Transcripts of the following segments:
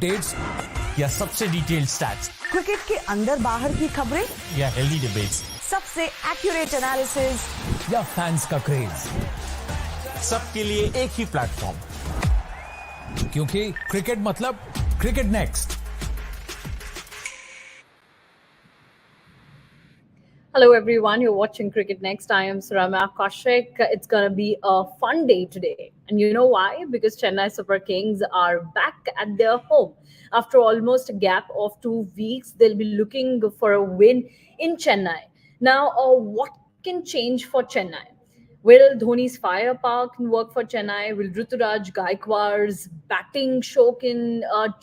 Updates या सबसे detailed stats, cricket के अंदर बाहर की खबरें या हेल्दी डिबेट्स, सबसे एक्यूरेट एनालिसिस या फैंस का क्रेज, सबके लिए एक ही प्लेटफॉर्म, क्योंकि क्रिकेट मतलब cricket next. Hello everyone, you're watching Cricket Next. I am Surama Kaushik. It's going to be a fun day today. And you know why? Because Chennai Super Kings are back at their home. After almost a gap of 2 weeks, they'll be looking for a win in Chennai. Now, what can change for Chennai? Will Dhoni's firepower can work for Chennai? Will Ruturaj Gaikwad's batting show can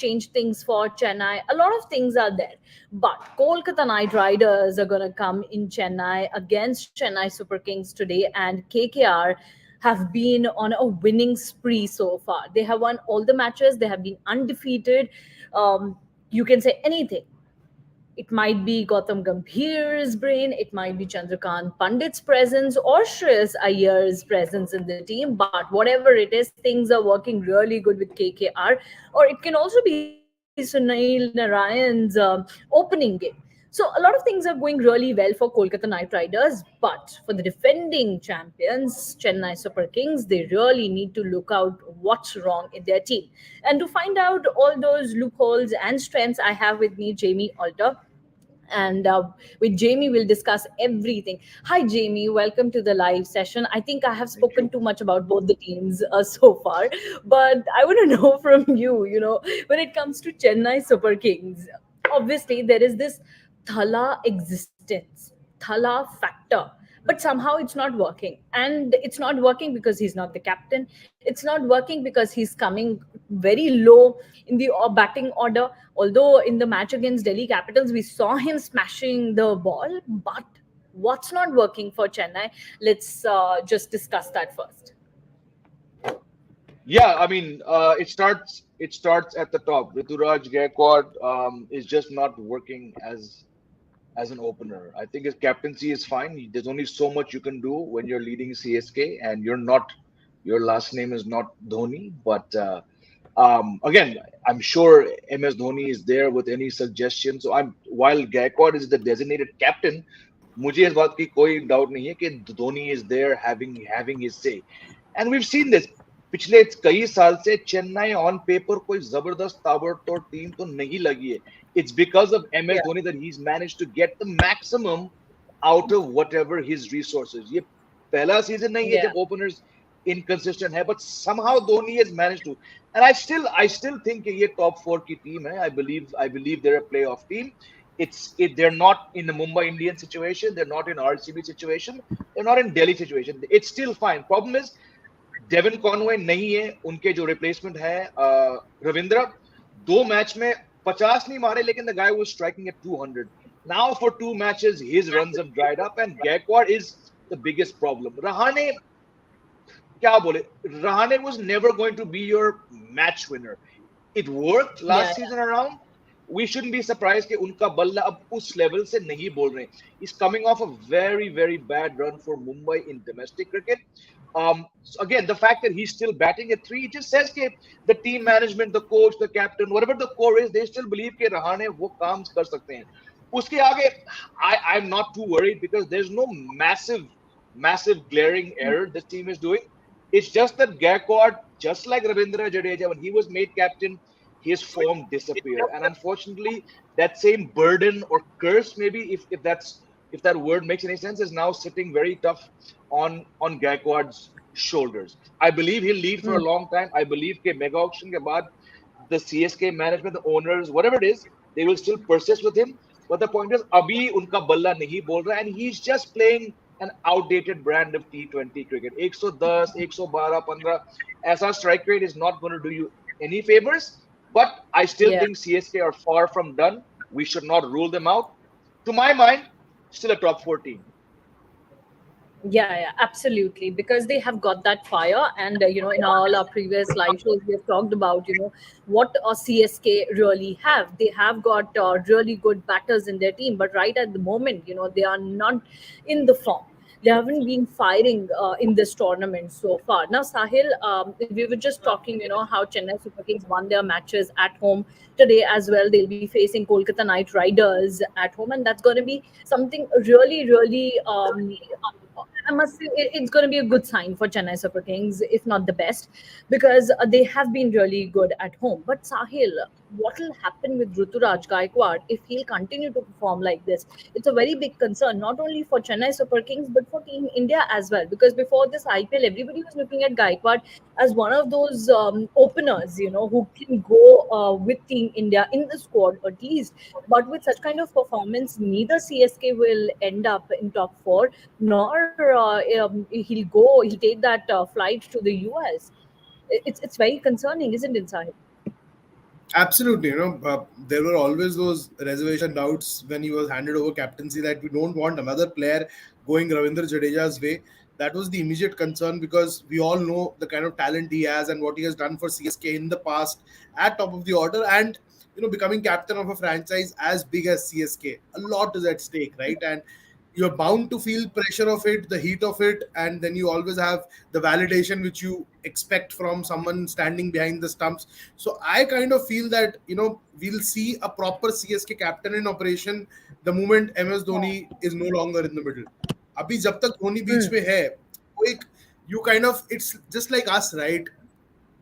change things for Chennai? A lot of things are there. But Kolkata Knight Riders are going to come in Chennai against Chennai Super Kings today, and KKR have been on a winning spree so far. They have won all the matches, they have been undefeated. You can say anything. It might be Gautam Gambhir's brain, it might be Chandrakant Pandit's presence or Shreyas Iyengar's presence in the team. But whatever it is, things are working really good with KKR. Or it can also be Sunil Narayan's opening game. So a lot of things are going really well for Kolkata Knight Riders. But for the defending champions, Chennai Super Kings, they really need to look out what's wrong in their team. And to find out all those loopholes and strengths, I have with me Jamie Alter. And with Jamie, we'll discuss everything. Hi, Jamie. Welcome to the live session. I think I have spoken too much about both the teams so far, but I want to know from you, when it comes to Chennai Super Kings, obviously there is this Thala existence, Thala factor. But somehow it's not working. And it's not working because he's not the captain. It's not working because he's coming very low in the batting order. Although in the match against Delhi Capitals, we saw him smashing the ball. But what's not working for Chennai? Let's just discuss that first. Yeah, I mean, it starts at the top. Rituraj Gaikwad is just not working as an opener. I think his captaincy is fine. There's only so much you can do when you're leading CSK and your last name is not Dhoni. But again, I'm sure MS Dhoni is there with any suggestions. So while Gaikwad is the designated captain, मुझे इस बात की कोई doubt नहीं है कि Dhoni is there having his say. And we've seen this. पिछले कई साल से चेन्नई ऑन पेपर कोई जबरदस्त ताबड़तोड़ टीम तो नहीं लगी है. It's because of MS Dhoni that he's managed to get the maximum out of whatever his resources. ये पहला सीजन नहीं है जब openers inconsistent है, but somehow Dhoni has managed to. And I still think कि ये top 4 की team है. I believe they're a playoff team. They're not in the Mumbai Indians situation. They're not in RCB situation. They're not in Delhi situation. It's still fine. Problem is Devon Conway नहीं है. उनके जो replacement है Ravindra 2 match में 50 नहीं मारे, लेकिन the guy was striking at 200. Now for 2 matches his runs have dried up and Gaikwad is the biggest problem. Rahane क्या बोले, Rahane was never going to be your match winner. It worked last season around. We shouldn't be surprised कि उनका बल्ला अब उस level से नहीं बोल रहे. He's coming off a very, very bad run for Mumbai in domestic cricket. So again, the fact that he's still batting at 3 just says that the team management, the coach, the captain, whatever the core is, they still believe कि Rahane वो काम कर सकते हैं. उसके आगे, I'm not too worried because there's no massive glaring error this team is doing. It's just that Gaikwad, just like Ravindra Jadeja, when he was made captain, his form disappeared. And unfortunately, that same burden or curse, maybe if that word makes any sense, is now sitting very tough on Gaikwad's shoulders. I believe he'll lead for a long time. I believe that mega auction ke baad, the CSK management, the owners, whatever it is, they will still persist with him. But the point is, abhi unka balla nahi bol raha, and he's just playing an outdated brand of T20 cricket. 110, 112, 15. Aisa strike rate is not going to do you any favors. But I still think CSK are far from done. We should not rule them out. To my mind, still a top 4 team. Yeah, absolutely. Because they have got that fire. And, in all our previous live shows, we have talked about, what CSK really have. They have got really good batters in their team. But right at the moment, they are not in the form. They haven't been firing in this tournament so far. Now, Sahil, we were just talking, how Chennai Super Kings won their matches at home today as well. They'll be facing Kolkata Knight Riders at home, and that's going to be something really, really. I must say it's going to be a good sign for Chennai Super Kings, if not the best, because they have been really good at home. But Sahil, what will happen with Ruturaj Gaikwad if he'll continue to perform like this? It's a very big concern, not only for Chennai Super Kings, but for Team India as well. Because before this IPL, everybody was looking at Gaikwad as one of those openers, who can go with Team India in the squad at least. But with such kind of performance, neither CSK will end up in top four, nor he'll take that flight to the US. It's very concerning, isn't it, Sahib? Absolutely, there were always those reservation doubts when he was handed over captaincy that we don't want another player going Ravindra Jadeja's way. That was the immediate concern because we all know the kind of talent he has and what he has done for CSK in the past at top of the order, and becoming captain of a franchise as big as CSK. A lot is at stake, right? And you're bound to feel pressure of it, the heat of it, and then you always have the validation which you expect from someone standing behind the stumps. So I kind of feel that we'll see a proper CSK captain in operation the moment MS Dhoni is no longer in the middle. अभी जब तक धोनी बीच में है, वो एक you kind of, it's just like us, right?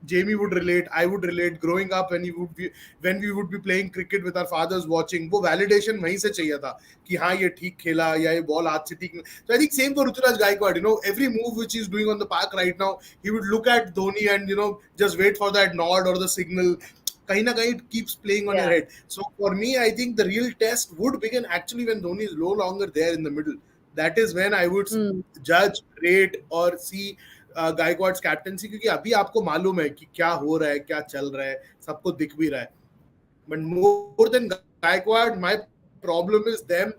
Jamie would relate, I would relate. Growing up, when we would be playing cricket with our fathers watching, वो validation वहीं से चाहिए था कि हाँ ये ठीक खेला या ये ball हाथ से ठीक. So I think same for Ruturaj Gaikwad. Every move which he's doing on the park right now, he would look at Dhoni and just wait for that nod or the signal. कहीं ना कहीं it keeps playing on your head. So for me, I think the real test would begin actually when Dhoni is no longer there in the middle. That is when I would judge, rate or see Gaikwad's captaincy, क्योंकि अभी आपको मालूम है कि क्या हो रहा है, क्या चल रहा है, सबको दिख भी रहा है. But more than Gaikwad, my problem is them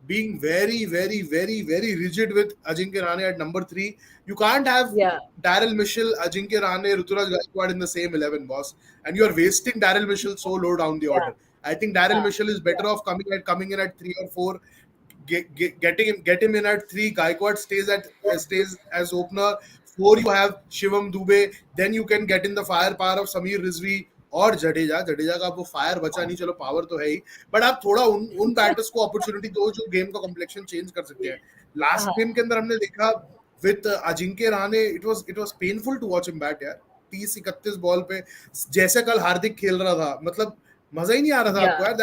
being very, very, very, very rigid with Ajinkya Rahane at number 3. You can't have Daryl Mitchell, Ajinkya Rahane, Ruturaj Gaikwad in the same 11, boss. And you are wasting Daryl Mitchell so low down the order. I think Daryl Mitchell is better off coming in at 3 or 4. Get him in at 3. Gaikwad stays as opener. 4 you have Shivam Dube. Then you can get in the firepower of Sameer Rizvi और जडेजा का वो fire बचा नहीं, चलो power तो है ही, but आप थोड़ा उन बैटर्स को अपॉर्चुनिटी दो जो गेम का कॉम्प्लेक्शन चेंज कर सकते हैं. लास्ट गेम के अंदर हमने देखा with Ajinkya Rahane, it was painful to watch him bat यार. 30-31 बॉल पे जैसे कल हार्दिक खेल रहा था, मतलब मजा ही नहीं आ रहा था आपको यार.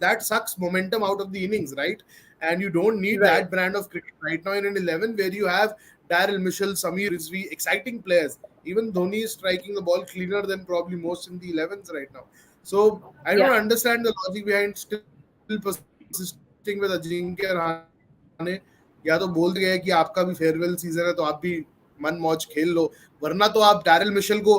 That sucks momentum out of the innings, right? And you don't need that brand of cricket right now in an 11 where you have Daryl Mitchell, Sameer Rizvi, exciting players. Even Dhoni is striking the ball cleaner than probably most in the 11s right now. So I don't understand the logic behind still persisting with Ajinkya Rahane. या तो बोल दिया है कि आपका भी farewell season है तो आप भी मन मौज खेल लो, वरना तो आप डैरिल मिशेल को,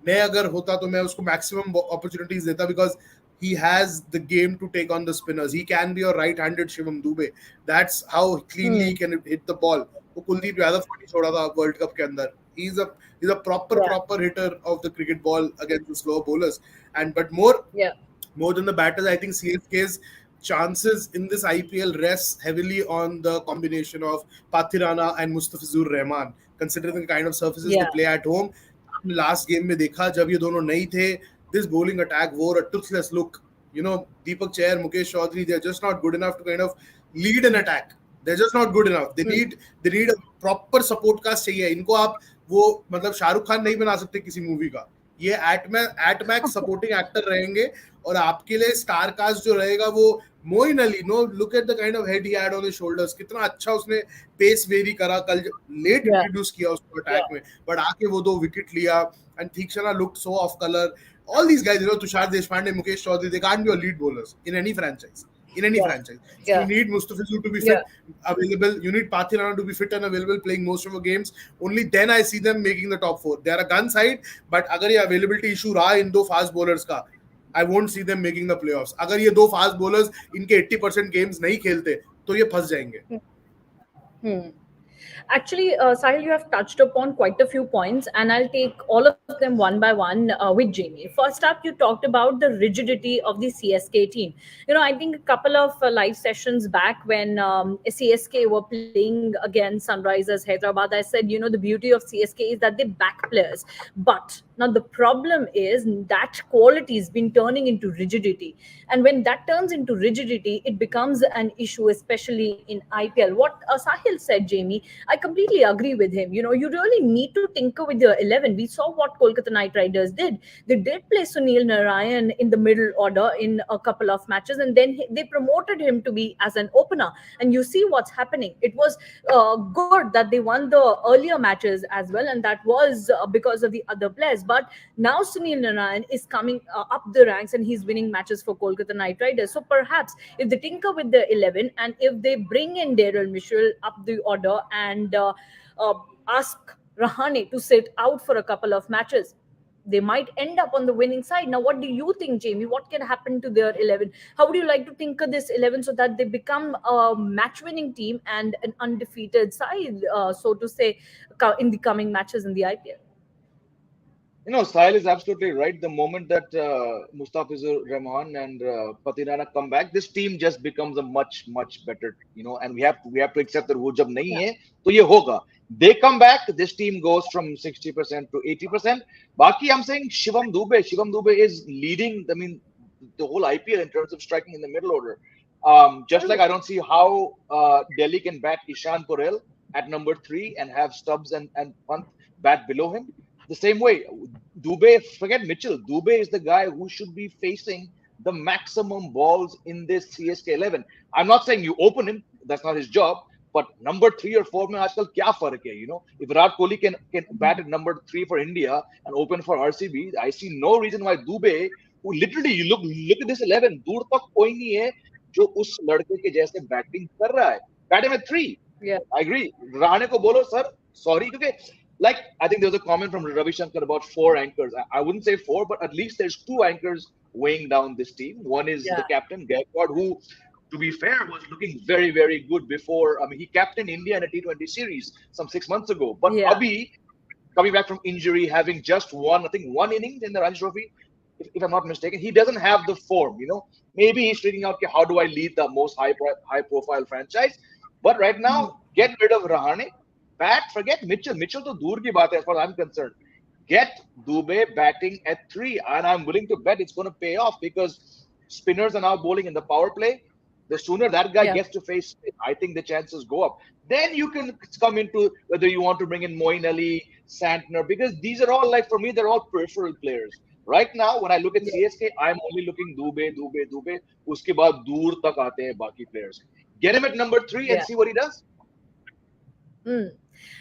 मैं अगर होता तो मैं उसको मैक्सिमम अपॉर्चुनिटीज देता, because he has the game to take on the spinners. He can be a right-handed Shivam Dube. That's how cleanly he can hit the ball. वो कुलदीप यादव को नहीं छोड़ा था वर्ल्ड कप के अंदर. He's a proper hitter of the cricket ball against the slower bowlers. But more than the batters, I think CSK's chances in this IPL rests heavily on the combination of Pathirana and Mustafizur Rahman, considering the kind of surfaces they play at home. Last game में देखा जब ये दोनों नहीं थे, this bowling attack wore a toothless look. Deepak Chair, Mukesh Chaudhary, they're just not good enough to kind of lead an attack. They're just not good enough. They need a proper support cast चाहिए. इनको आप वो मतलब शाहरुख खान नहीं बना सकते किसी movie का. ये एट मैक्स सपोर्टिंग एक्टर रहेंगे और आपके लिए स्टार कास्ट जो रहेगा वो Moeen Ali. Look at the kind of head he had on his shoulders. कितना अच्छा उसने पेस वेरी करा, कल लेट इंट्रोड्यूस किया उसको अटैक में, बट आके वो 2 विकेट लिया. And Theekshana looked so of colour. All these guys, Tushar Deshpande, Mukesh Chaudhary, they can't be your lead bowlers in any franchise. So you need Mustafizur to be fit, available. You need Pathirana to be fit and available, playing most of the games. Only then I see them making the top 4. They are a gun side, but अगर ये availability issue रहा इन 2 fast bowlers का, I won't see them making the playoffs. अगर ये 2 fast bowlers इनके 80% games नहीं खेलते तो ये फंस जाएंगे. Actually, Sahil, you have touched upon quite a few points, and I'll take all of them one by one with Jamie. First up, you talked about the rigidity of the CSK team. I think a couple of live sessions back when CSK were playing against Sunrisers Hyderabad, I said, the beauty of CSK is that they back players. But now the problem is that quality has been turning into rigidity. And when that turns into rigidity, it becomes an issue, especially in IPL. What Sahil said, Jamie, I completely agree with him. You really need to tinker with your 11. We saw what Kolkata Knight Riders did. They did play Sunil Narayan in the middle order in a couple of matches, and then they promoted him to be as an opener. And you see what's happening. It was good that they won the earlier matches as well, and that was because of the other players. But now Sunil Narayan is coming up the ranks, and he's winning matches for Kolkata Knight Riders. So perhaps if they tinker with the 11, and if they bring in Daryl Mitchell up the order and uh, ask Rahane to sit out for a couple of matches, they might end up on the winning side. Now, what do you think, Jamie? What can happen to their 11? How would you like to tinker this 11 so that they become a match winning team and an undefeated side, so to say, in the coming matches in the IPL? Sahil is absolutely right. The moment that Mustafizur Rahman and Patirana come back, this team just becomes a much, much better, and we have to accept that wo jab nahi hai, to ye hoga. They come back, this team goes from 60% to 80%. Baki, I'm saying Shivam Dube. Shivam Dube is leading, the whole IPL in terms of striking in the middle order. Just like I don't see how Delhi can bat Ishan Porel at number 3 and have Stubbs and Pant bat below him. The same way, Dube, forget Mitchell. Dube is the guy who should be facing the maximum balls in this CSK 11. I'm not saying you open him, that's not his job. But number 3 or 4 mein aajkal kya farak hai, If Virat Kohli can bat at number 3 for India and open for RCB, I see no reason why Dube, who literally, you look at this 11, dur tak koi nahi hai jo us ladke ke jaise batting kar raha hai. Bat him at 3. Yeah. I agree. Rahane ko bolo, sir, sorry, because I think there was a comment from Ravi Shankar about 4 anchors. I wouldn't say 4, but at least there's 2 anchors weighing down this team. One is the captain, Gaikwad, who, to be fair, was looking very, very good before. He captained India in a T20 series some 6 months ago. But Abhi, coming back from injury, having just one innings in the Ranji Trophy, if I'm not mistaken, he doesn't have the form, Maybe he's figuring out, okay, how do I lead the most high-profile franchise? But right now, get rid of Rahane. Forget Mitchell. Mitchell to dur ki baat hai, as far as I'm concerned. Get Dube batting at 3, and I'm willing to bet it's going to pay off because spinners are now bowling in the power play. The sooner that guy gets to face spin, I think the chances go up. Then you can come into whether you want to bring in Moeen Ali, Santner, because these are all, for me, they're all peripheral players. Right now, when I look at CSK, I'm only looking Dube. Uske baad dur tak aate hain baki players. Get him at number 3 and see what he does.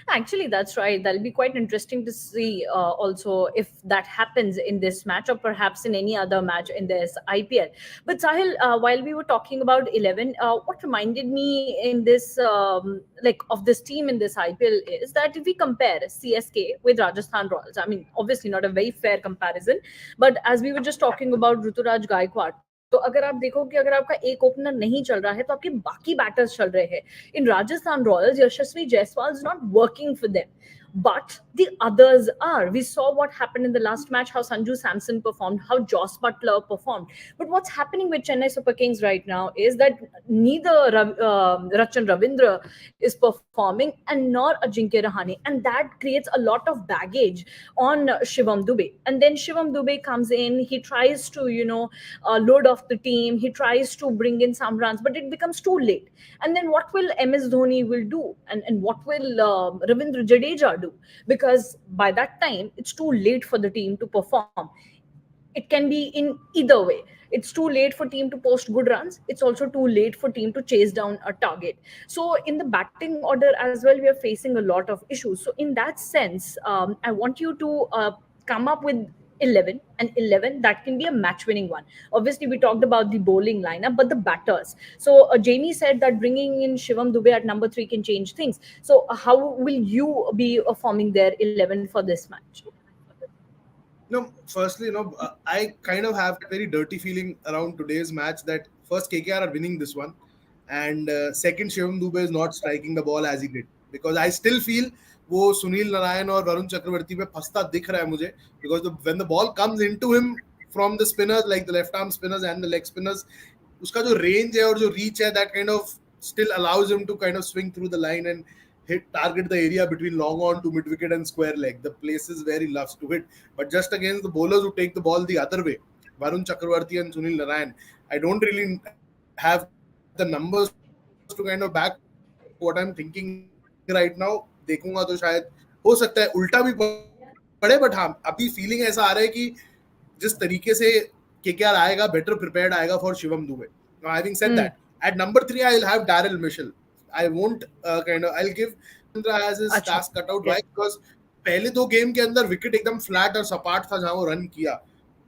Actually, that's right. That'll be quite interesting to see also if that happens in this match or perhaps in any other match in this IPL. But Sahil, while we were talking about 11, what reminded me in this, of this team in this IPL is that if we compare CSK with Rajasthan Royals, obviously not a very fair comparison, but as we were just talking about Ruturaj Gaikwad, तो अगर आप देखो कि अगर आपका एक opener नहीं चल रहा है तो आपके बाकी बैटर्स चल रहे हैं in Rajasthan Royals Yashasvi Jaiswal is not working for them but the others are. We saw what happened in the last match, how Sanju Samson performed, how Joss Butler performed. But what's happening with Chennai Super Kings right now is that neither Rachan Ravindra is performing and nor Ajinkya Rahane. And that creates a lot of baggage on Shivam Dube. And then Shivam Dube comes in, he tries to, load off the team, he tries to bring in some runs, but it becomes too late. And then what will MS Dhoni will do? And what will Ravindra Jadeja do? Because by that time it's too late for the team to perform. It can be in either way. It's too late for team to post good runs. It's also too late for team to chase down a target. So in the batting order as well, we are facing a lot of issues. So in that sense, I want you to come up with 11 and 11 that can be a match winning one. Obviously we talked about the bowling lineup, but the batters, so Jamie said that bringing in Shivam Dube at number 3 can change things. So how will you be forming their 11 for this match? Firstly, I kind of have a very dirty feeling around today's match that first KKR are winning this one, and second Shivam Dube is not striking the ball as he did, because I still feel वो सुनील नारायण और वरुण चक्रवर्ती पे फंसता दिख रहा है मुझे, because when the ball comes into him from the spinners, like the left arm spinners and the leg spinners, उसका जो range है और जो reach है, that kind of still allows him to kind of swing through the line and target the area between long on to mid wicket and square leg, the places where he loves to hit. But just against the bowlers who take the ball the other way, Varun Chakravarti and Sunil Narayan, I don't really have the numbers to kind of back what I'm thinking right now. देखूंगा तो शायद हो सकता है उल्टा भी पड़े, but हाँ अभी फीलिंग ऐसा आ रहा है कि जिस तरीके से केकेआर आएगा, बेटर प्रिपेयर्ड आएगा for Shivam Dubey. Now, having said that, at number 3 I'll have Daryl Mitchell. I won't I'll give Chandra as his task cut out. Why? Because पहले 2 गेम के अंदर विकेट एकदम फ्लैट और सपाट था जहां वो रन किया.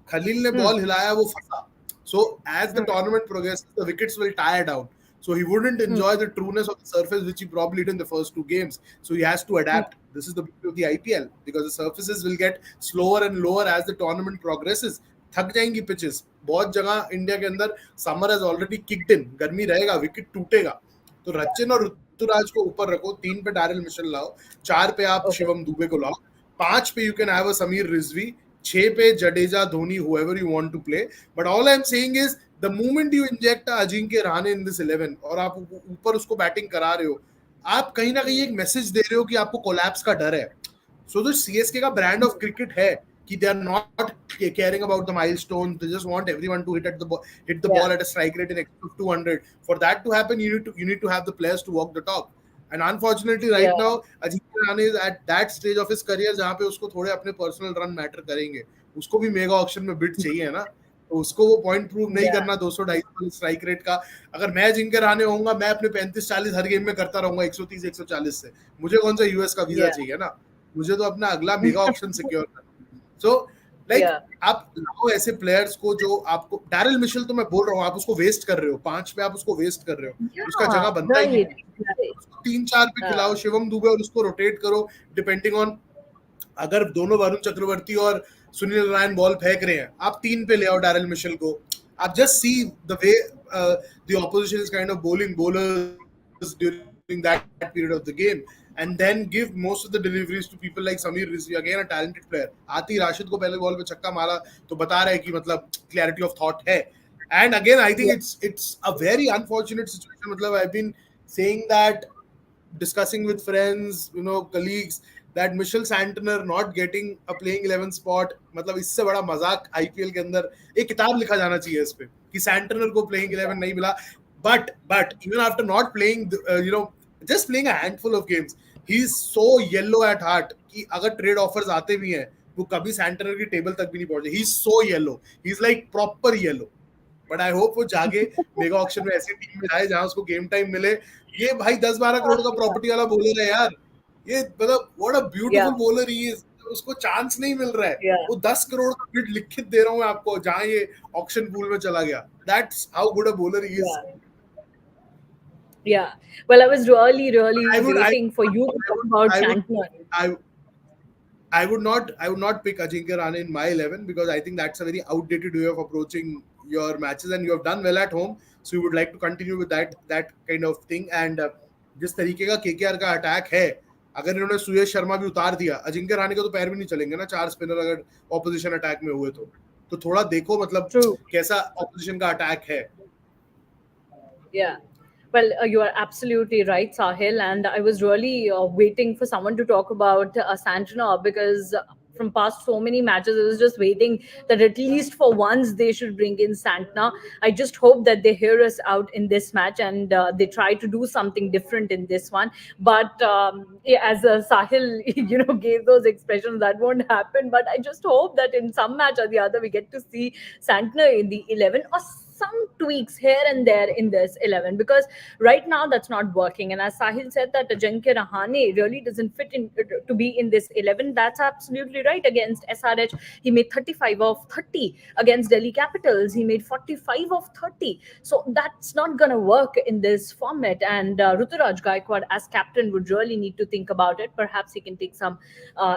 खलील ने बॉल हिलाया, वो फंसा. So as the tournament progresses, the wickets will tire down. So he wouldn't enjoy the trueness of the surface, which he probably did in the first 2 games. So he has to adapt. This is the beauty of the IPL, because the surfaces will get slower and lower as the tournament progresses. थक जाएंगी pitches. बहुत जगह India के अंदर summer has already kicked in, गर्मी रहेगा, wicket टूटेगा. तो रचिन और ऋतुराज को ऊपर रखो, 3 पे डैरिल मिशेल लाओ, 4 पे आप शिवम दुबे को लाओ, 5 पे you can have a Sameer Rizvi, 6 पे Jadeja, Dhoni, whoever you want to play. But all I'm saying is the moment you inject Ajinkya Rahane in this 11 और आप ऊपर उसको बैटिंग करा रहे हो, आप कहीं ना कहीं एक मैसेज दे रहे हो कि आपको कोलैप्स का डर है. सो जो सीएसके का ब्रांड ऑफ क्रिकेट है कि they are not caring about the milestones, they just want everyone to hit the ball at a strike rate in excess of 200. For that to happen, you need to have the players to walk the talk. And unfortunately right now Ajinkya Rahane is at that stage of his career जहाँ पे उसको थोड़े अपने personal run matter करेंगे. उसको भी mega auction में bid चाहिए ना, तो उसको वो पॉइंट प्रूव नहीं करना 200-250 स्ट्राइक रेट का. अगर मैं अजिंक्य रहाणे होऊंगा, मैं अपने 35-40 हर गेम में करता रहूंगा 130-140 से. मुझे कौन सा यूएस का वीजा चाहिए ना, मुझे तो अपना अगला मेगा ऑक्शन सिक्योर करना. सो आप लाओ ऐसे प्लेयर्स को जो आपको. डैरिल मिशेल तो मैं बोल रहा हूँ, आप उसको वेस्ट कर रहे हो, 5 पे आप उसको वेस्ट कर रहे हो, उसका जगह बनता ही नहीं. 3-4 पे खिलाओ शिवम दुबे और उसको रोटेट करो डिपेंडिंग ऑन. अगर दोनों वरुण चक्रवर्ती और सुनील नारायण बॉल फेंक रहे हैं, आप 3 पे ले आओ डैरिल मिशेल को. आप just see the way the opposition is kind of bowling bowlers during that period of the game, and then give most of the deliveries to people like Sameer Rizvi, again a talented player. आती राशिद को पहले ball पे छक्का मारा तो बता रहा है कि मतलब clarity of thought है. And again I think it's a very unfortunate situation. मतलब I've been saying that, discussing with friends, colleagues, that Mitchell Santner not getting a playing 11 spot, मतलब इससे बड़ा मजाक IPL के अंदर एक किताब लिखा जाना चाहिए इस पे कि Santner को playing 11 नहीं मिला. But even after not playing just playing a handful of games, he's so yellow at heart कि अगर trade offers आते भी हैं, वो कभी Santner की टेबल तक भी नहीं पहुंचे. He's so yellow, he's like proper yellow. But I hope वो जाके मेगा ऑक्शन में ऐसी टीम में जाए जहां उसको गेम टाइम मिले. ये भाई 10-12 करोड़ का प्रॉपर्टी वाला बॉलर है यार. ये मतलब what a beautiful bowler he is. उसको चांस नहीं मिल रहा है. वो 10 करोड़ का बिड लिखित दे रहा हूं मैं आपको जहां ये ऑक्शन पूल में चला गया. That's how good a bowler he is. Yeah. Well, I was really waiting for you to talk about Santner. I would not pick Ajinkya Rahane in my 11 because I think that's a very outdated way of approaching your matches, and you have done well at home, so you would like to continue with that kind of thing. And जिस तरीके का KKR का attack है, अगर इन्होंने सुयश शर्मा भी उतार दिया, अजिंक्य रहाणे का तो पैर भी नहीं चलेंगे ना 4 स्पिनर अगर ऑपोजिशन अटैक में हुए तो थोड़ा देखो मतलब कैसा ऑपोजिशन का अटैक है. Yeah. Well, you are absolutely right, Sahil. And I was really waiting for someone to talk about Santner because from past so many matches, I was just waiting that at least for once they should bring in Santner. I just hope that they hear us out in this match and they try to do something different in this one. But as Sahil, gave those expressions, that won't happen. But I just hope that in some match or the other, we get to see Santner in the 11 or some tweaks here and there in this 11, because right now that's not working. And as Sahil said that Ajinkya Rahane really doesn't fit in to be in this 11. That's absolutely right. Against SRH, he made 35 of 30. Against Delhi Capitals, he made 45 of 30. So that's not going to work in this format. And Ruturaj Gaikwad as captain would really need to think about it. Perhaps he can take some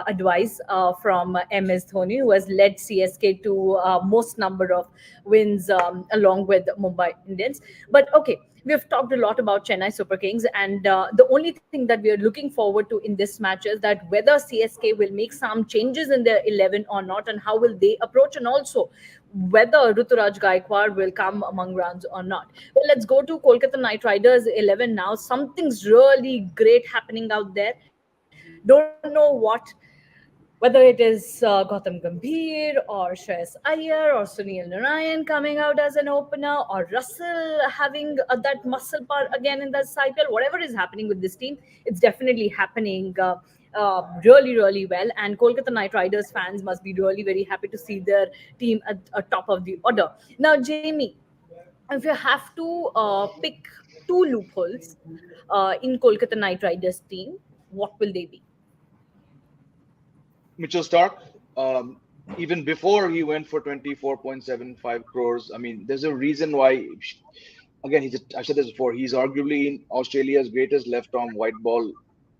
advice from MS Dhoni, who has led CSK to most number of wins along along with Mumbai Indians. But okay, we have talked a lot about Chennai Super Kings, and the only thing that we are looking forward to in this match is that whether CSK will make some changes in their 11 or not, and how will they approach, and also whether Ruturaj Gaikwad will come among runs or not. Well, let's go to Kolkata Knight Riders 11 now. Something's really great happening out there. Don't know whether it is Gautam Gambhir or Shreyas Iyer or Sunil Narayan coming out as an opener, or Russell having that muscle power again in the IPL. Whatever is happening with this team, it's definitely happening really, really well. And Kolkata Knight Riders fans must be really very happy to see their team at top of the order. Now, Jamie, if you have to pick two loopholes in Kolkata Knight Riders team, what will they be? Mitchell Stark, even before he went for 24.75 crores, I mean, there's a reason why. Again, I said this before. He's arguably Australia's greatest left-arm white ball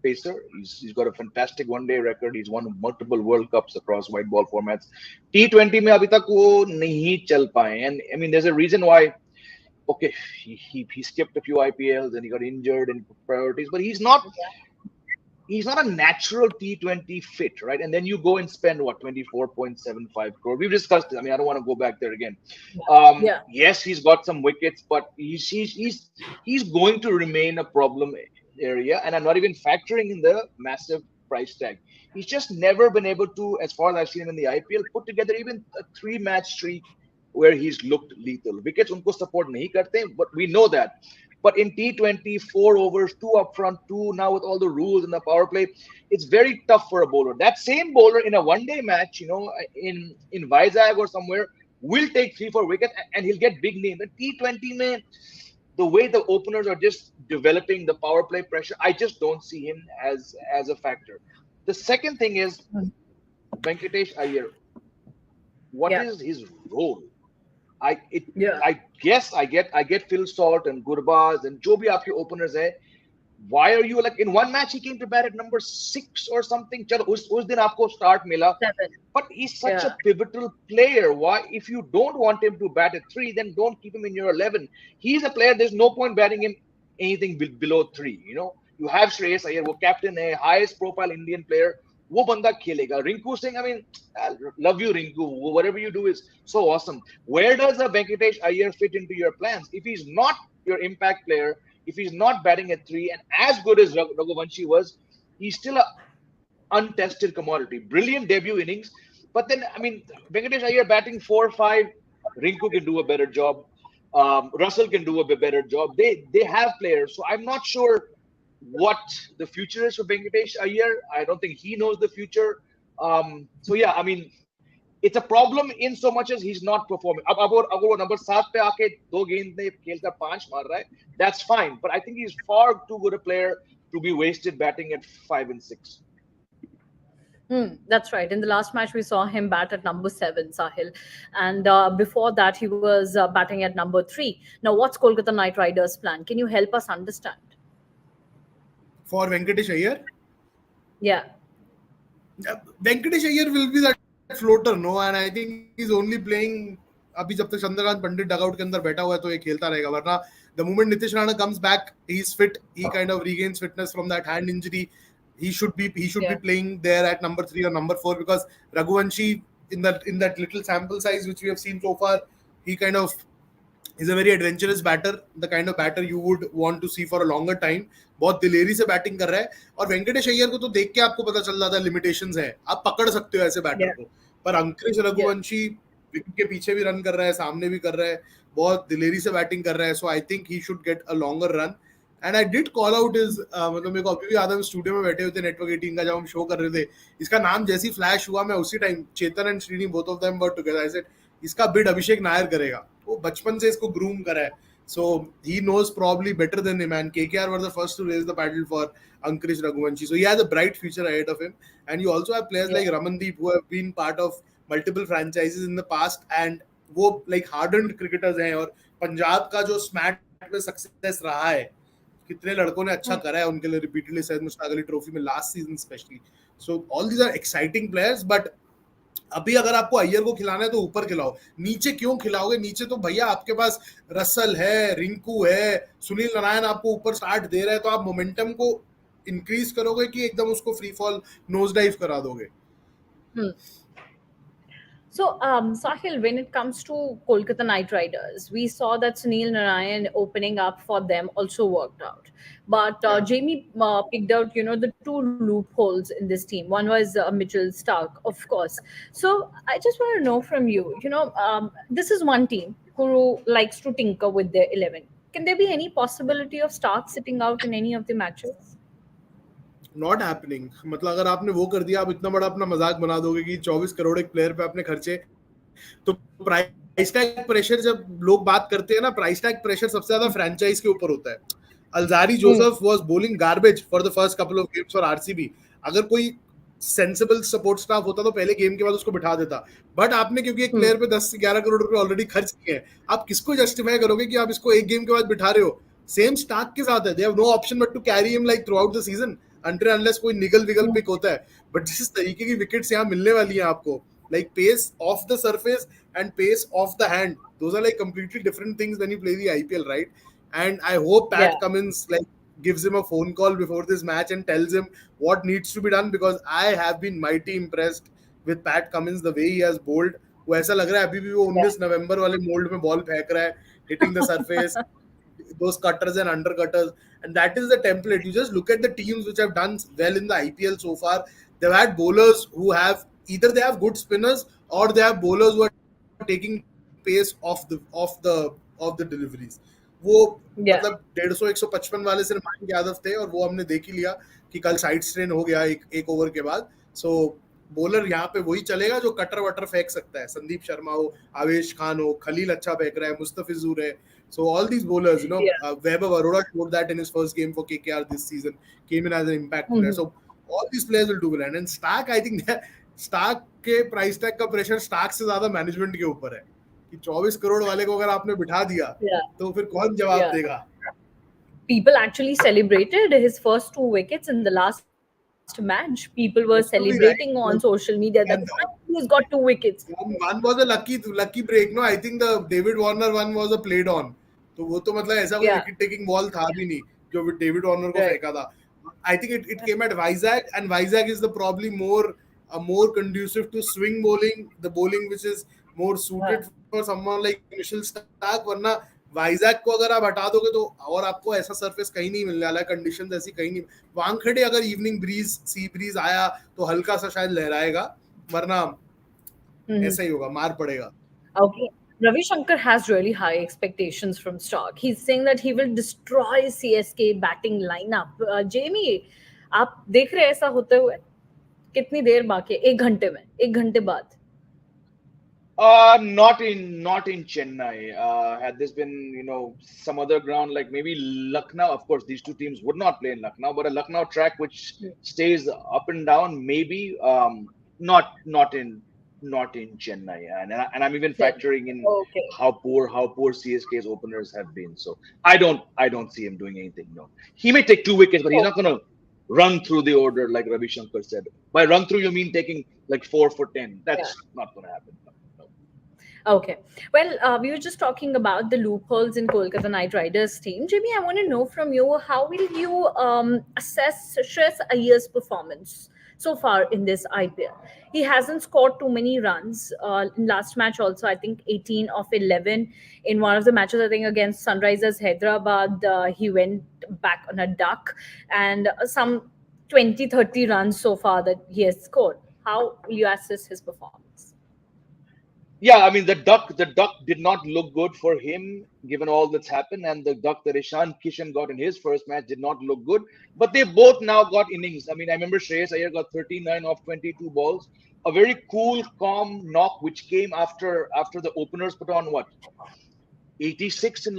pacer. He's got a fantastic one-day record. He's won multiple World Cups across white ball formats. T20 में अभी तक वो नहीं चल पाए. And I mean, there's a reason why. Okay, he skipped a few IPLs and he got injured in priorities, but he's not a natural T20 fit, right? And then you go and spend what, 24.75 crore. We've discussed it. I mean, I don't want to go back there again. Yes, he's got some wickets, but he's going to remain a problem area. And I'm not even factoring in the massive price tag. He's just never been able to, as far as I've seen him in the IPL, put together even a 3-match streak where he's looked lethal. Wickets unko support nahi karte, but we know that. But in T20, 4 overs, 2 up front, 2 now with all the rules in the power play, it's very tough for a bowler. That same bowler in a one-day match, in Vizag or somewhere, will take 3-4 wickets and he'll get big name. But T20, man, the way the openers are just developing the power play pressure, I just don't see him as a factor. The second thing is Venkatesh Iyer. What is his role? I guess I get Phil Salt and Gurbaz and jo bhi aapke openers hai. Why are you like in one match he came to bat at number 6 or something? Chalo, us din aapko start mila. 7. But he's such a pivotal player. Why, if you don't want him to bat at 3, then don't keep him in your 11. He's a player. There's no point batting him anything below 3. You have Shreyas Iyer, wo captain hai, highest profile Indian player. वो बंदा खेलेगा. Rinku Singh, I mean, I love you, Rinku. Whatever you do is so awesome. Where does a Venkatesh Iyer fit into your plans? If he's not your impact player, if he's not batting at 3, and as good as Raghuvanshi was, he's still a untested commodity. Brilliant debut innings. But then, I mean, Venkatesh Iyer batting 4-5, Rinku can do a better job. Russell can do a better job. They have players. So I'm not sure what the future is for Venkatesh Iyer. I don't think he knows the future. So yeah, I mean, it's a problem in so much as he's not performing. अब अगर वो number 7 पे आके 2 गेंद में खेलकर 5 मार रहा है, that's fine. But I think he's far too good a player to be wasted batting at 5 and 6. That's right. In the last match, we saw him bat at number 7, Sahil. And before that, he was batting at number 3. Now, what's Kolkata Knight Riders' plan? Can you help us understand? For Venkatesh Iyer? Yeah. Venkatesh Iyer will be that floater, no? And I think he's only playing. अभी जब तक Chandrakant Pandit dugout के अंदर बैठा हुआ है तो ये खेलता रहेगा, वरना the moment Nitish Rana comes back, he's fit, he kind of regains fitness from that hand injury. He should be playing there at number 3 or number 4, because Raghuvanshi in that little sample size which we have seen so far, he kind of is a very adventurous batter, the kind of batter you would want to see for a longer time. बहुत दिलेरी से batting कर रहा है, और वेंकटेश अय्यर को तो देख के आपको पता चल जाता है लिमिटेशंस है, आप पकड़ सकते हो ऐसे बैटर को. पर अंकुश रघुवंशी विकेट के पीछे भी रन कर रहा है, सामने भी कर रहा है, बहुत दिलेरी से बैटिंग कर रहा है. So I think he should get a longer run. And I did call out is मतलब मेरे को अभी भी याद है, स्टूडियो में बैठे हुए थे नेटवर्क 18 का, जब हम शो कर रहे थे, इसका नाम जैसी फ्लैश हुआ, मैं उसी time Chetan and Srini both of them were together, I said इसका बिड अभिषेक नायर करेगा. वो बचपन से इसको ग्रूम करा है, so he knows probably better than him, and KKR were the first to raise the paddle for Ankush Raghuvanshi, so he has a bright future ahead of him. And you also have players like Ramandeep who have been part of multiple franchises in the past, and वो like hardened cricketers हैं. और पंजाब का जो स्मैट में success रहा है, कितने लड़कों ने अच्छा करा है उनके लिए रिपीटेडली, शायद मुश्ताक अली ट्रॉफी में last season specially. So all these are exciting players, but अभी अगर आपको अय्यर को खिलाना है तो ऊपर खिलाओ, नीचे क्यों खिलाओगे? नीचे तो भैया आपके पास रसल है, रिंकू है, सुनील नारायण आपको ऊपर स्टार्ट दे रहा है, तो आप मोमेंटम को इंक्रीज करोगे कि एकदम उसको फ्री फॉल नोज डाइव करा दोगे? So, Sahil, when it comes to Kolkata Knight Riders, we saw that Sunil Narayan opening up for them also worked out. But Jamie picked out, the two loopholes in this team. One was Mitchell Stark, of course. So, I just want to know from you, this is one team who likes to tinker with their 11. Can there be any possibility of Stark sitting out in any of the matches? Not happening. मतलब अगर आपने वो कर दिया, आप इतना बड़ा अपना मजाक बना दोगे कि 24 करोड़ एक प्लेयर पे आपने खर्चे, तो प्राइस टैग प्रेशर, जब लोग बात करते हैं ना, प्राइस टैग प्रेशर सबसे ज्यादा फ्रेंचाइज के ऊपर होता है. Alzarri Joseph was bowling garbage for the first couple of games for RCB. अगर कोई सेंसिबल सपोर्ट स्टाफ होता तो पहले गेम के बाद उसको बिठा देता. बट आपने क्योंकि एक प्लेयर पे 10 से 11 करोड़ रुपए ऑलरेडी खर्च किए हैं, आप किसको जस्टिफाई करोगे कि आप इसको एक गेम के बाद बिठा रहे हो? सेम स्टार्क के साथ है. They have no option but to carry him like throughout the season until unless कोई निगल विगल पिक होता है. बट जिस तरीके की विकेट्स यहाँ मिलने वाली हैं आपको, like pace off the surface and pace off the hand, those are like completely different things when you play the IPL, right? And I hope Pat Cummins like gives him a phone call before this match and tells him what needs to be done, because I have been mighty impressed with Pat Cummins, the way he has bowled. वो ऐसा लग रहा है अभी भी वो 19 नवंबर वाले mould में बॉल फेंक रहा है, hitting the surface, those cutters and undercutters, and that is the template. You just look at the teams which have done well in the IPL so far. They've had bowlers who have either they have good spinners or they have bowlers who are taking pace off the deliveries. वो मतलब 150-155 वाले सिर्फ mic Yadav थे, और वो हमने देख ही लिया कि कल साइड स्ट्रेन हो गया एक ओवर के बाद. सो बॉलर यहाँ पे वही चलेगा जो कटर वटर फेंक सकता है. संदीप शर्मा हो, आवेश खान हो, खलील अच्छा फेंक रहा है, मुस्तफिजुर है. So all these bowlers, Weber Arora showed that in his first game for KKR this season, came in as an impact player. So all these players will do well. And Stark, I think Stark के price tag का pressure Stark से ज़्यादा management के ऊपर है कि 24 करोड़ वाले को अगर आपने बिठा दिया तो फिर कौन जवाब देगा? People actually celebrated his first 2 wickets in the last match. People were celebrating on social media that he's got 2 wickets. One was a lucky break. No, I think the David Warner one was a played on. तो वो तो मतलब ऐसा कोई wicket taking ball था भी नहीं जो डेविड वार्नर को फेंका था. I think it came at Vizag, and Vizag is the probably more conducive to swing bowling, the bowling which is more suited for someone like Mitchell Stark. वरना Vizag को अगर आप हटा दोगे तो और आपको ऐसा सरफेस कहीं नहीं मिलने वाला है, कंडीशंस ऐसी कहीं नहीं. वानखेड़े अगर इवनिंग ब्रीज, सी ब्रीज आया तो हल्का सा शायद लहराएगा, वरना ऐसा ही होगा, मार पड़ेगा. Okay. Ravi Shankar has really high expectations from Stark. He's saying that he will destroy CSK batting lineup. Jamie, आप देख रहे हैं ऐसा होते हुए? कितनी देर बाकी है? 1 घंटे में, 1 घंटे बाद? Not in Chennai. Had this been, some other ground like maybe Lucknow, of course, these two teams would not play in Lucknow, but a Lucknow track which stays up and down, maybe. Not in Chennai, and I'm even factoring in how poor CSK's openers have been. So I don't see him doing anything. No, he may take 2 wickets, but he's not going to run through the order like Ravi Shankar said. By run through, you mean taking like 4 for 10? That's not going to happen. No. Okay. Well, we were just talking about the loopholes in Kolkata Knight Riders team. Jimmy, I want to know from you, how will you assess Shreyas Iyengar's performance so far in this IPL? He hasn't scored too many runs. In last match also, I think 18 of 11. In one of the matches, I think against Sunrisers Hyderabad, he went back on a duck. And some 20-30 runs so far that he has scored. How will you assess his performance? Yeah, I mean, the duck did not look good for him given all that's happened, and the duck that Ishan Kishan got in his first match did not look good. But they both now got innings. I mean, I remember Shreyas Iyer got 39 off 22 balls, a very cool, calm knock which came after the openers put on 86 in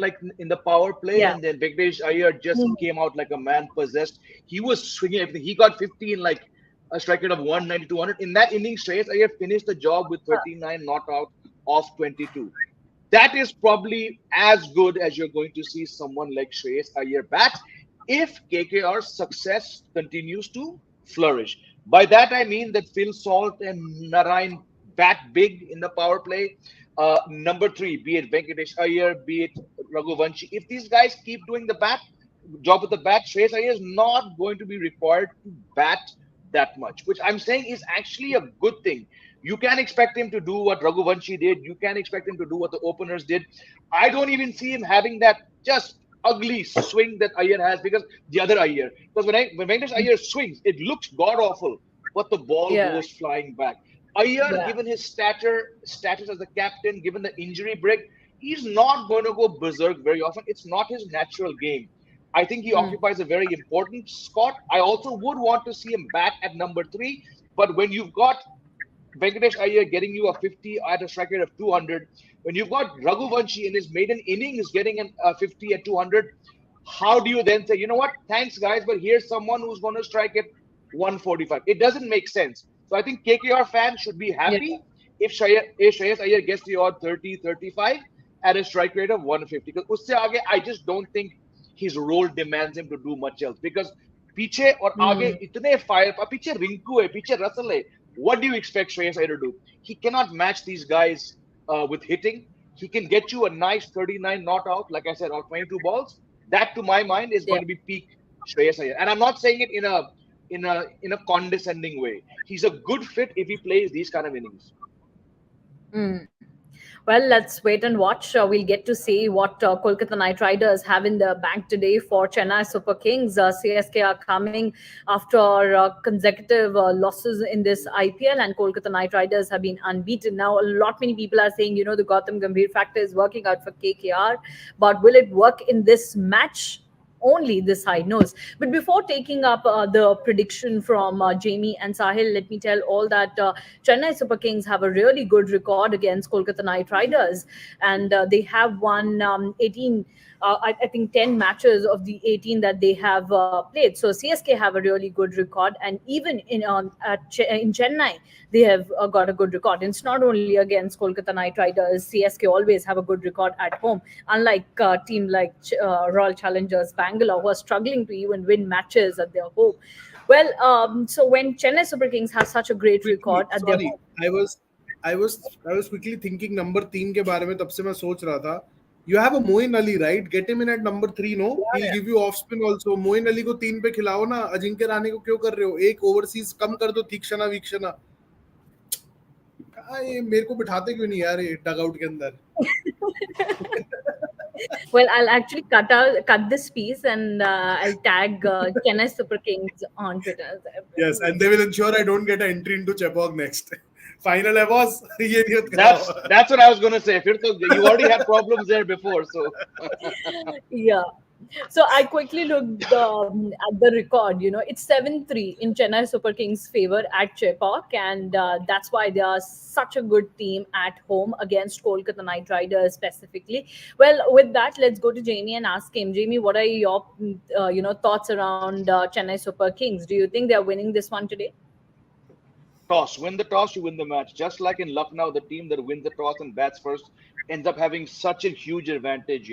the power play, and then Vignesh Iyer just came out like a man possessed. He was swinging everything. He got 50 in like a strike rate of 190, 200. In that innings, Shreyas Iyer finished the job with 39 not out off 22. That is probably as good as you're going to see someone like Shreyas Iyer bat if KKR's success continues to flourish. By that I mean that Phil Salt and Narayan bat big in the power play. Number 3, be it Venkatesh Iyer, be it Raghuvanshi. If these guys keep doing the job with the bat, Shreyas Iyer is not going to be required to bat that much, which I'm saying is actually a good thing. You can expect him to do what Raghuvanshi did. You can expect him to do what the openers did. I don't even see him having that just ugly swing that Iyer has, because the other Iyer. Because when Venkatesh Iyer swings, it looks god awful, but the ball goes flying back. Iyer, given his status as the captain, given the injury break, he's not going to go berserk very often. It's not his natural game. I think he occupies a very important spot. I also would want to see him bat at number 3. But when you've got Venkatesh Iyer getting you a 50 at a strike rate of 200, when you've got Raghuvanshi in his maiden innings getting a 50 at 200, how do you then say, you know what, thanks guys, but here's someone who's going to strike at 145? It doesn't make sense. So I think KKR fans should be happy if Shreyas Iyer gets the odd 30, 35 at a strike rate of 150. Because usse aage, I just don't think his role demands him to do much else. Because piche or aage itne fire, piche Rinku hai, piche Russell hai. What do you expect Shreyas Iyer to do? He cannot match these guys with hitting. He can get you a nice 39 not out, like I said, or 22 balls. That, to my mind, is going to be peak Shreyas Iyer. And I'm not saying it in a condescending way. He's a good fit if he plays these kind of innings. Well, let's wait and watch. We'll get to see what Kolkata Knight Riders have in the bank today for Chennai Super Kings. CSK are coming after consecutive losses in this IPL, and Kolkata Knight Riders have been unbeaten. Now, many people are saying, the Gautam Gambhir factor is working out for KKR, but will it work in this match? Only this side knows. But before taking up the prediction from Jamie and Sahil, let me tell all that Chennai Super Kings have a really good record against Kolkata Knight Riders, and they have won 18. I think 10 matches of the 18 that they have played. So CSK have a really good record, and even in Chennai, they have got a good record. And it's not only against Kolkata Knight Riders. CSK always have a good record at home, unlike a team like Royal Challengers Bangalore, who are struggling to even win matches at their home. Well, so when Chennai Super Kings have such a great record at their home, I was quickly thinking number 3 के बारे में. तब से मैं सोच रहा था. You have a Moeen Ali, right? Get him in at number 3, no? He'll give you off spin also. Moeen Ali को 3 पे खिलाओ ना. अजिंक्य राणे को क्यों कर रहे हो? एक ओवरसीज कम कर दो. तीक्षणा वीक्षणा. मेरे को बिठाते क्यों नहीं यार ये डगआउट के अंदर? Well, I'll actually cut this piece, and I'll tag Chennai Super Kings on Twitter. Yes, and they will ensure I don't get an entry into Chepauk next. Final है boss. That's what I was going to say. You already had problems there before, so yeah. So I quickly looked at the record. It's 7-3 in Chennai Super Kings' favor at Chepauk, and that's why they are such a good team at home against Kolkata Knight Riders specifically. Well, with that, let's go to Jamie and ask him. Jamie, what are your thoughts around Chennai Super Kings? Do you think they are winning this one today? Toss. Win the toss, you win the match. Just like in Lucknow, the team that wins the toss and bats first ends up having such a huge advantage.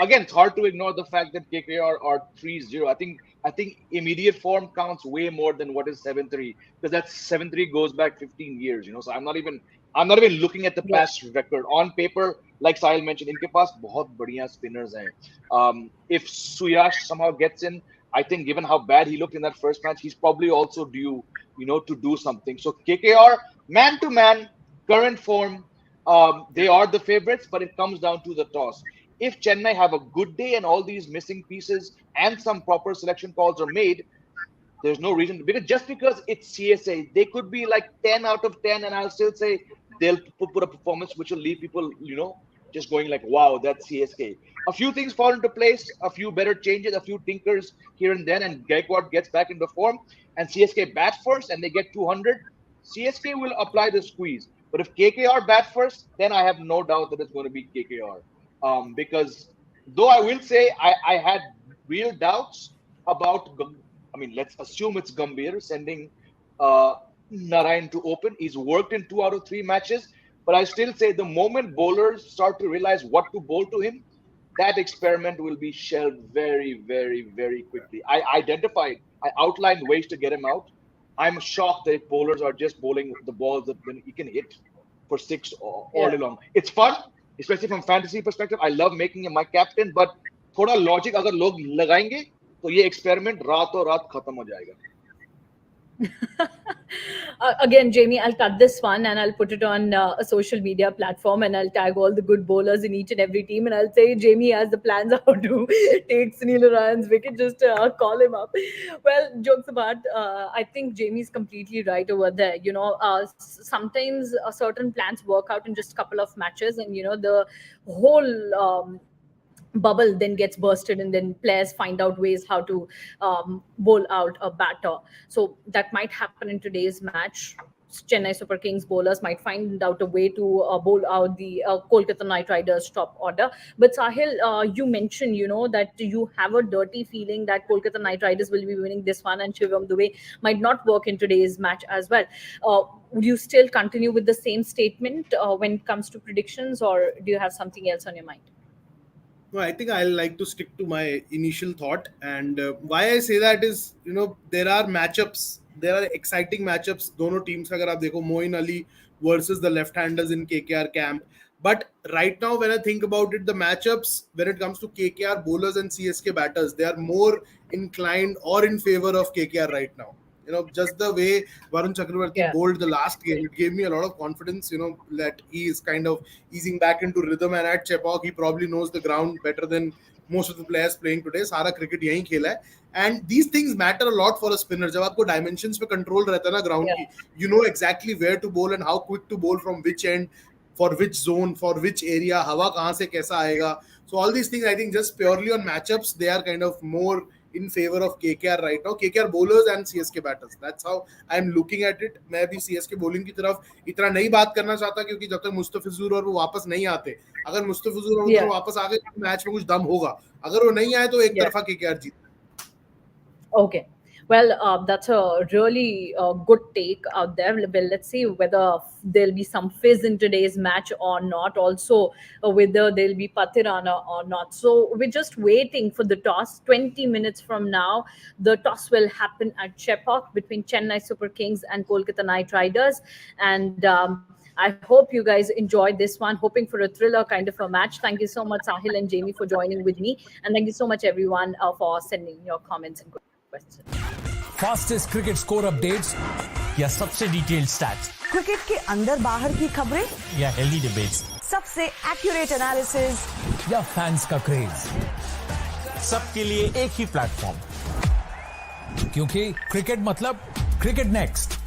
Again, it's hard to ignore the fact that KKR are 3-0. I think immediate form counts way more than what is 7-3, because that 7-3 goes back 15 years. So I'm not even looking at the past record. On paper, like Sahil mentioned, इनके पास बहुत बढ़िया spinners हैं. If Suyash somehow gets in, I think given how bad he looked in that first match, he's probably also due, to do something. So KKR, man to man, current form, they are the favorites, but it comes down to the toss. If Chennai have a good day and all these missing pieces and some proper selection calls are made, there's no reason. Just because it's CSA, they could be like 10 out of 10, and I'll still say they'll put a performance which will leave people, just going like, wow, that's CSK. A few things fall into place, a few better changes, a few tinkers here and then, and Gaikwad gets back into form, and CSK bat first and they get 200. CSK will apply the squeeze. But if KKR bat first, then I have no doubt that it's going to be KKR. Because though I will say I had real doubts about, let's assume it's Gambhir sending Narayan to open. He's worked in 2 out of 3 matches, but I still say the moment bowlers start to realize what to bowl to him, that experiment will be shelved very, very, very quickly. I outlined ways to get him out. I'm shocked that bowlers are just bowling the balls that you can hit for six all day long. It's fun, especially from fantasy perspective. I love making him my captain, but थोड़ा logic अगर लोग लगाएंगे तो ये experiment रातों रात खत्म हो जाएगा. Again, Jamie, I'll cut this one and I'll put it on a social media platform and I'll tag all the good bowlers in each and every team and I'll say Jamie has the plans how to take Sunil Ryan's wicket. Just call him up. Well, jokes apart, I think Jamie's completely right over there. Sometimes certain plans work out in just a couple of matches, and the whole bubble then gets bursted, and then players find out ways how to bowl out a batter. So that might happen in today's match. Chennai Super Kings bowlers might find out a way to bowl out the Kolkata Knight Riders top order. But Sahil, you mentioned, that you have a dirty feeling that Kolkata Knight Riders will be winning this one, and Shivam Dube might not work in today's match as well. Would you still continue with the same statement when it comes to predictions, or do you have something else on your mind? No, I think I'll like to stick to my initial thought. And why I say that is, there are matchups. There are exciting matchups. दोनों teams अगर आप देखो, Moeen Ali versus the left-handers in KKR camp. But right now, when I think about it, the matchups when it comes to KKR bowlers and CSK batters, they are more inclined or in favor of KKR right now. Just the way Varun Chakravarti bowled the last game, it gave me a lot of confidence, that he is kind of easing back into rhythm. And at Chepauk, he probably knows the ground better than most of the players playing today. Sara cricket yahin khela hai. And these things matter a lot for a spinner. जब आपको dimensions पे control रहता है ना ground की, you know exactly where to bowl and how quick to bowl from which end, for which zone, for which area, हवा कहाँ से कैसा आएगा. So all these things, I think, just purely on matchups, they are kind of more in favor of KKR right now. KKR bowlers and CSK batters. That's how I'm looking at it. मैं भी CSK bowling की तरफ इतना नहीं बात करना चाहता, क्योंकि जब तक मुस्तफिजुर और वो वापस नहीं आते, अगर मुस्तफिजुर और वो वापस आ गए तो मैच में कुछ दम होगा. अगर वो नहीं आए तो एक तरफा KKR Jeet. Okay. Well, that's a really good take out there. Well, let's see whether there'll be some fizz in today's match or not. Also, whether there'll be Patirana or not. So we're just waiting for the toss. 20 minutes from now, the toss will happen at Chepauk between Chennai Super Kings and Kolkata Knight Riders. And I hope you guys enjoyed this one. Hoping for a thriller kind of a match. Thank you so much, Sahil and Jamie, for joining with me. And thank you so much, everyone, for sending your comments and questions. Fastest cricket score updates या सबसे detailed stats, cricket के अंदर बाहर की खबरें या healthy debates, सबसे accurate analysis या फैंस का क्रेज, सबके लिए एक ही प्लेटफॉर्म, क्योंकि क्रिकेट मतलब क्रिकेट नेक्स्ट.